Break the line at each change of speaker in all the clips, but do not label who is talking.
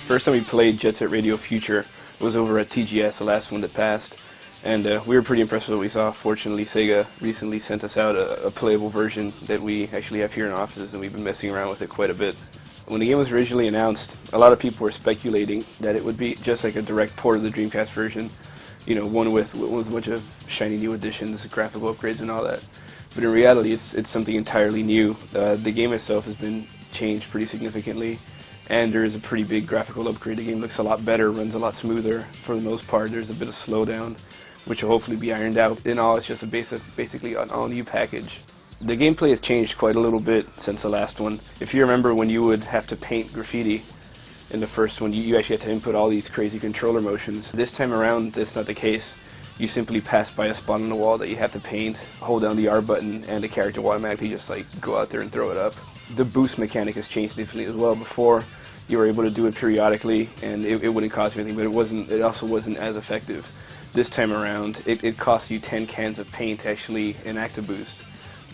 First time we played Jet Set Radio Future was over at TGS, the last one that passed, and we were pretty impressed with what we saw. Fortunately, Sega recently sent us out a playable version that we actually have here in offices, and we've been messing around with it quite a bit. When the game was originally announced, a lot of people were speculating that it would be just like a direct port of the Dreamcast version, you know, one with a bunch of shiny new additions, graphical upgrades, and all that. But in reality, it's something entirely new. The game itself has been changed pretty significantly, and there is a pretty big graphical upgrade. The game looks a lot better, runs a lot smoother for the most part. There's a bit of slowdown, which will hopefully be ironed out. In all, it's just basically an all-new package. The gameplay has changed quite a little bit since the last one. If you remember when you would have to paint graffiti in the first one, you actually had to input all these crazy controller motions. This time around, that's not the case. You simply pass by a spot on the wall that you have to paint, hold down the R button, and the character will automatically just like go out there and throw it up. The boost mechanic has changed significantly as well. Before, you were able to do it periodically, and it wouldn't cost you anything, but it also wasn't as effective. This time around, it costs you 10 cans of paint to actually enact a boost.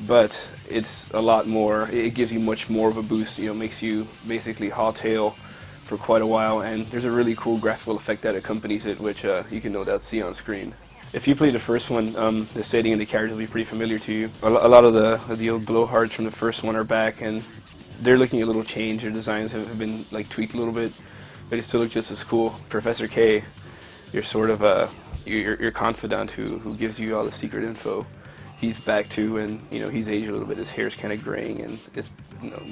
But it's a lot more, it gives you much more of a boost, you know, makes you basically haul tail for quite a while, and there's a really cool graphical effect that accompanies it, which you can no doubt see on screen. If you play the first one, the setting and the characters will be pretty familiar to you. A lot of the old blowhards from the first one are back, and they're looking a little changed. Their designs have been like tweaked a little bit, but they still look just as cool. Professor K, you're sort of your confidant who gives you all the secret info. He's back too, and you know he's aged a little bit. His hair's kind of graying, and it's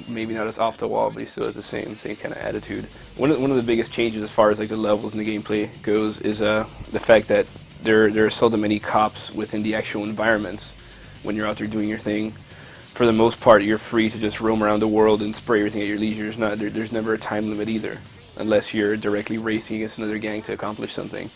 maybe not as off the wall, but he still has the same kind of attitude. One of the biggest changes as far as like the levels and the gameplay goes is the fact that there are seldom any cops within the actual environments when you're out there doing your thing. For the most part, you're free to just roam around the world and spray everything at your leisure. There's never a time limit either, unless you're directly racing against another gang to accomplish something.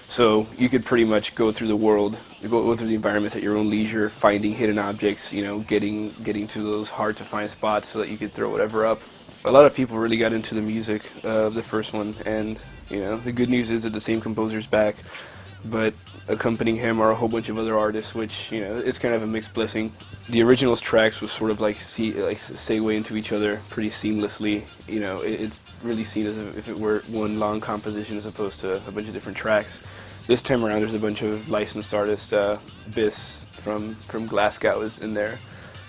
So you could pretty much go through the world, go through the environment at your own leisure, finding hidden objects, you know, getting to those hard to find spots so that you could throw whatever up. A lot of people really got into the music of the first one, and you know, the good news is that the same composer's back, but accompanying him are a whole bunch of other artists, which, you know, it's kind of a mixed blessing. The original's tracks was sort of like segue into each other pretty seamlessly. You know, it's really seen as if it were one long composition as opposed to a bunch of different tracks. This time around, there's a bunch of licensed artists. Biss from Glasgow is in there.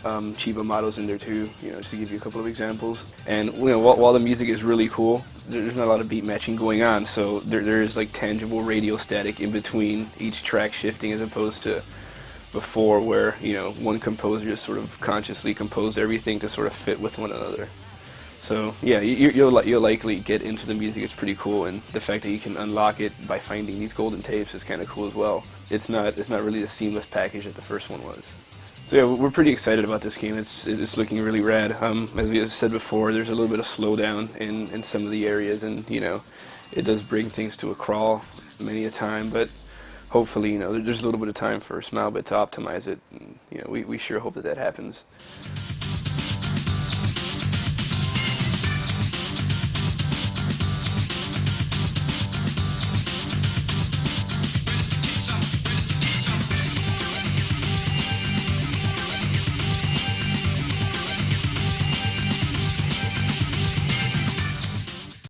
Chiba Moto's in there too, you know, just to give you a couple of examples. And you know, while the music is really cool, there's not a lot of beat matching going on, so there is like tangible radio static in between each track shifting, as opposed to before where, you know, one composer just sort of consciously composed everything to sort of fit with one another. So yeah, you'll likely get into the music. It's pretty cool, and the fact that you can unlock it by finding these golden tapes is kind of cool as well. It's not really the seamless package that the first one was. So yeah, we're pretty excited about this game. It's looking really rad. As we said before, there's a little bit of slowdown in some of the areas, and you know, it does bring things to a crawl many a time. But hopefully, you know, there's a little bit of time for Smilebit to optimize it. And, you know, we sure hope that happens.